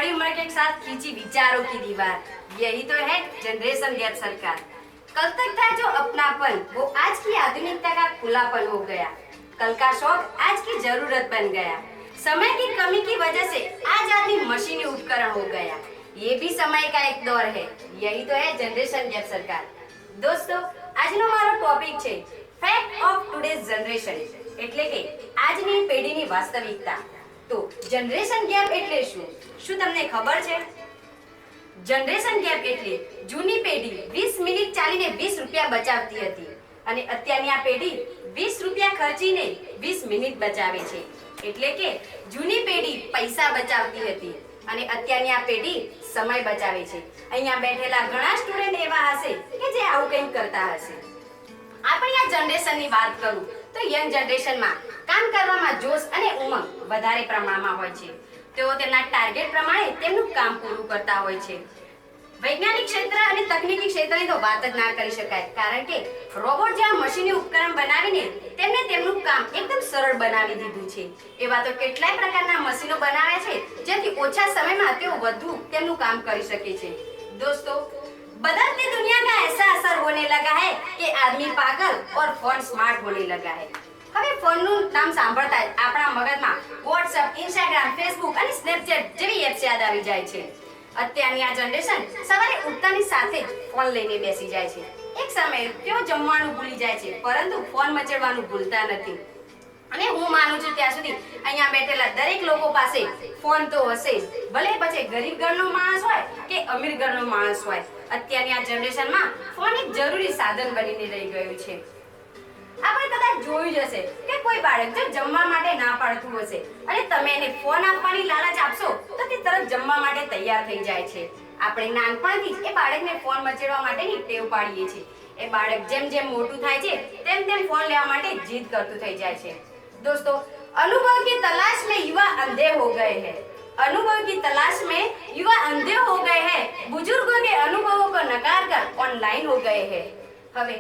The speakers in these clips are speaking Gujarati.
बड़ी उम्र के साथ खींची विचारों की दीवार, यही तो है जनरेशन गैप सरकार। कल तक था जो अपनापन, वो आज की आधुनिकता का खुलापन हो गया। कल का शौक आज की जरूरत बन गया। समय की कमी की वजह से आज आदमी मशीनी उपकरण हो गया। ये भी समय का एक दौर है, यही तो है जनरेशन गैप सरकार। दोस्तों, આજનો મારો ટોપિક છે ફેક્ટ ઓફ ટુડેઝ જનરેશન, એટલે કે આજની પેઢીની વાસ્તવિકતા। તો જનરેશન ગેપ એટલે શું? શું તમને ખબર છે? જનરેશન ગેપ એટલે જૂની પેઢી 20 મિનિટ ચાલીને 20 રૂપિયા બચાવતી હતી અને અત્યારની આ પેઢી 20 રૂપિયા ખર્ચીને 20 મિનિટ બચાવે છે। એટલે કે જૂની પેઢી પૈસા બચાવતી હતી અને અત્યારની આ પેઢી સમય બચાવે છે। અહીંયા બેઠેલા ઘણા સ્ટુડન્ટ એવા હશે કે જે આવું કંઈક કરતા હશે। આપણે આ જનરેશનની વાત કરું તો યંગ જનરેશનમાં કામ કરવામાં જોશ અને ઉમંગ વધારે પ્રમાણમાં હોય છે। તેઓ તેમના ટાર્ગેટ પ્રમાણે તેમનું કામ પૂરું કરતા હોય છે। વૈજ્ઞાનિક ક્ષેત્ર અને તકનીકી ક્ષેત્રની તો વાત જ ના કરી શકાય, કારણ કે રોબોટ જેવા મશીની ઉપકરણ બનાવીને તેમને તેમનું કામ એકદમ સરળ બનાવી દીધું છે। એવા તો કેટલાય પ્રકારના મશીનો બનાવ્યા છે જેથી ઓછા સમયમાં તેઓ વધુ તેમનું કામ કરી શકે છે। दोस्तों, बदलती दुनिया का ऐसा असर होने लगा है कि आदमी पागल और फोन स्मार्ट होने लगा है। હવે ફોનનું નામ સાંભળતા જ આપણા મગજમાં WhatsApp, Instagram, Facebook અને Snapchat જેવી એપ્સ યાદ આવી જાય છે। અત્યારની આ જનરેશન સવારે ઉઠતાની સાથે જ ફોન લઈને બેસી જાય છે। એક સમયે તેઓ જમવાનું ભૂલી જાય છે, પરંતુ ફોન મચડવાનું ભૂલતા નથી। અને હું માનું છું ત્યાં સુધી અહીંયા બેઠેલા દરેક લોકો પાસે ફોન તો હશે જ, ભલે પછી ગરીબ ઘરનો માણસ હોય કે અમીર ઘરનો માણસ હોય। અત્યારની આ જનરેશનમાં ફોન એક જરૂરી સાધન બનીને રહી ગયું છે। આપણે કદાચ જોયું જ હશે કે કોઈ બાળક જો જમવા માટે ના પાડતું હશે અને તમે એને ફોન આપવાની લાલચ આપશો તો તે તરત જમવા માટે તૈયાર થઈ જાય છે। આપણે નાનપણથી જ એ બાળકને ફોન મચેડવા માટેની ટેવ પાડીએ છીએ। એ બાળક જેમ જેમ મોટું થાય છે તેમ તેમ ફોન લેવા માટે જીદ કરતું થઈ જાય છે। दोस्तों, अनुभव की तलाश में युवा अंधे हो गए हैं। अनुभव की तलाश में युवा अंधे हो गए हैं। बुजुर्गों के अनुभवों को नकार कर ऑनलाइन हो गए हैं। હવે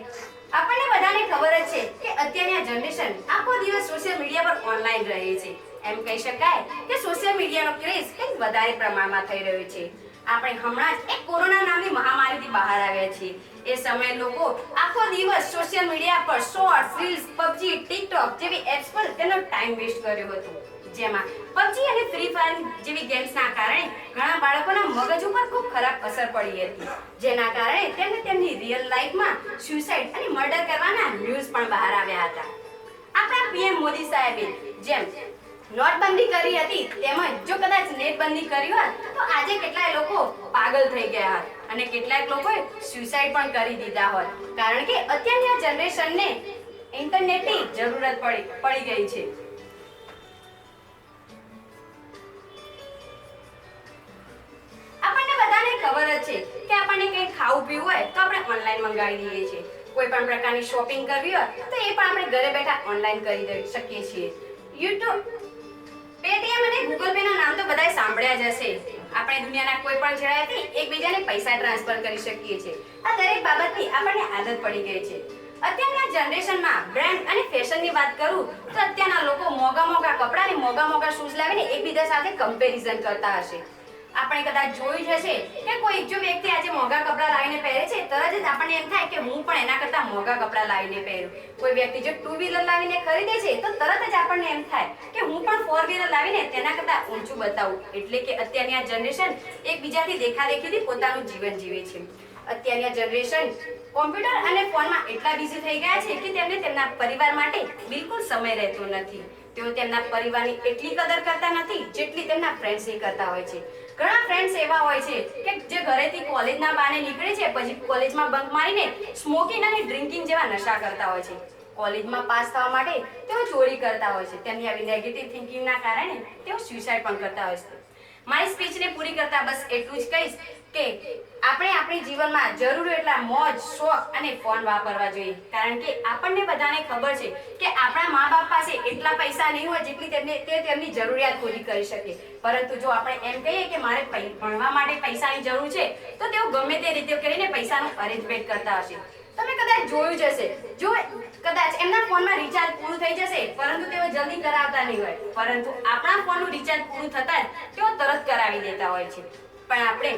આપણને બધાને ખબર જ છે કે અત્યારની આ જનરેશન આખો દિવસ સોશિયલ મીડિયા પર ઓનલાઈન રહે છે। એમ કહી શકાય કે સોશિયલ મીડિયાનો ક્રેઝ કંઈક વધારે પ્રમાણમાં થઈ રહ્યો છે। આપણે હમણાં જ એક કોરોના નામની મહામારીથી બહાર આવ્યા છીએ। એ સમયે લોકો આખો દિવસ સોશિયલ મીડિયા પર શોર્ટ્સ, રીલ્સ, પબજી, ટિકટોક જેવી એપ્સ પર તેનો ટાઈમ વેસ્ટ કર્યો હતો, જેમાં પબજી અને ફ્રી ફાયર જેવી ગેમ્સના કારણે ઘણા બાળકોના મગજ ઉપર ખૂબ ખરાબ અસર પડી હતી, જેના કારણે તેમને તેમની રિયલ લાઈફમાં સુસાઇડ અને મર્ડર કરવાના ન્યૂઝ પણ બહાર આવ્યા હતા। આપણા પીએમ મોદી સાહેબે જેમ નોટબંધી કરી હતી તેમજ જો કદાચ નેટબંધી કરી હોત તો આજે કેટલાય લોકો પાગલ થઈ ગયા હોત અને કેટલાક લોકોએ સુસાઇડ પણ કરી દીધા હોત, કારણ કે અત્યારની આ જનરેશનને ઇન્ટરનેટની જરૂરત પડી ગઈ છે। આપણને બધાને ખબર જ છે કે આપણને કંઈ ખાવું પીવું હોય તો આપણે ઓનલાઈન મંગાવી દઈએ છીએ। કોઈ પણ પ્રકારની શોપિંગ કરવી હોય તો એ પણ આપણે ઘરે બેઠા ઓનલાઈન કરી શકીએ છીએ। YouTube, પેટીએમ અને ગૂગલ પે ના નામ તો બધાએ સાંભળ્યા જ હશે। આપણે દુનિયાના કોઈ પણ છેડાએથી એકબીજાને પૈસા ટ્રાન્સફર કરી શકીએ છીએ। આ દરેક બાબતની આપણને આદત પડી ગઈ છે। અત્યારના જનરેશનમાં બ્રાન્ડ અને ફેશનની વાત કરું તો અત્યારના લોકો મોંઘા કપડાં અને મોંઘા શૂઝ લાવીને એકબીજા સાથે કમ્પેરિઝન કરતા હશે। આપણે કદાચ જોયું જ હશે કે કોઈ જો વ્યક્તિ આજે મોંઘા કપડાં લાવીને પહેરે છે તરત જ આપણને એમ થાય કે હું પણ એના કરતા મોંઘા કપડાં લાવીને પહેરું। કોઈ વ્યક્તિ જો ટુ વ્હીલર લાવીને ખરીદે છે તો તરત જ આપણને એમ થાય કે હું પણ ફોર વ્હીલર લાવીને તેના કરતા ઊંચું બતાવું। એટલે કે અત્યારની આ જનરેશન એકબીજાથી દેખાદેખીથી પોતાનું જીવન જીવે છે। અત્યારની આ જનરેશન કોમ્પ્યુટર અને ફોનમાં એટલા બિઝી થઈ ગયા છે કે તેમને તેમના પરિવાર માટે બિલકુલ સમય રહેતો નથી। તેઓ તેમના પરિવારની એટલી કદર કરતા નથી જેટલી તેમના ફ્રેન્ડ્સની કરતા હોય છે। ઘણા ફ્રેન્ડ્સ એવા હોય છે કે જે ઘરેથી કોલેજના બહાને નીકળે છે, પછી કોલેજમાં બંક મારીને સ્મોકિંગ અને ડ્રિંકિંગ જેવા નશા કરતા હોય છે। કોલેજમાં પાસ થવા માટે તેઓ ચોરી કરતા હોય છે। તેમની આવી નેગેટિવ થિંકિંગના કારણે તેઓ સુસાઇડ પણ કરતા હોય છે। મારી સ્પીચને પૂરી કરતા બસ એટલું જ કહીશ કે આપણે આપણી જીવનમાં જરૂર એટલા મોજ, શોખ અને ફોન વાપરવા જોઈએ, કારણ કે આપણને બધાને ખબર છે કે આપણા મા-બાપ પાસે એટલા પૈસા નહીં હોય જેટલી તેમની જરૂરિયાત પૂરી કરી શકે। પરંતુ જો આપણે એમ કહીએ કે મારે ભણવા માટે પૈસાની જરૂર છે તો તેઓ ગમે તે રીતે કરીને પૈસાનું અરેન્જમેન્ટ કરતા હશે। તમે કદાચ જોયું જ હશે, જો કદાચ એમના ફોનમાં રિચાર્જ પૂરું થઈ જશે પરંતુ તેઓ જલ્દી કરાવતા નહીં હોય, પરંતુ આપણા ફોનનું રિચાર્જ પૂરું થતાં જ તેઓ તરત કરાવી દેતા હોય છે. પણ આપણે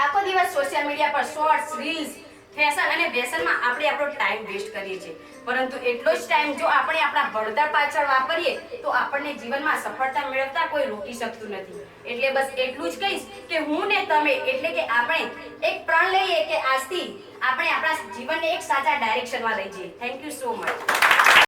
આખો દિવસ સોશિયલ મીડિયા પર શોર્ટ્સ, રીલ્સ, ફેશન અને વ્યસનમાં આપણે આપણો ટાઈમ વેસ્ટ કરીએ છીએ, પરંતુ એટલો જ ટાઈમ જો આપણે આપણા ભણતર પાછળ વાપરીએ તો આપણને જીવનમાં સફળતા મેળવતા કોઈ રોકી શકતું નથી. એટલે બસ એટલું જ કહીશ કે હું ને તમે એટલે કે આપણે એક પ્રણ લઈએ કે આજથી આપણે આપણા જીવનને એક સાચા ડાયરેક્શનમાં લઈ જઈએ. Thank you so much.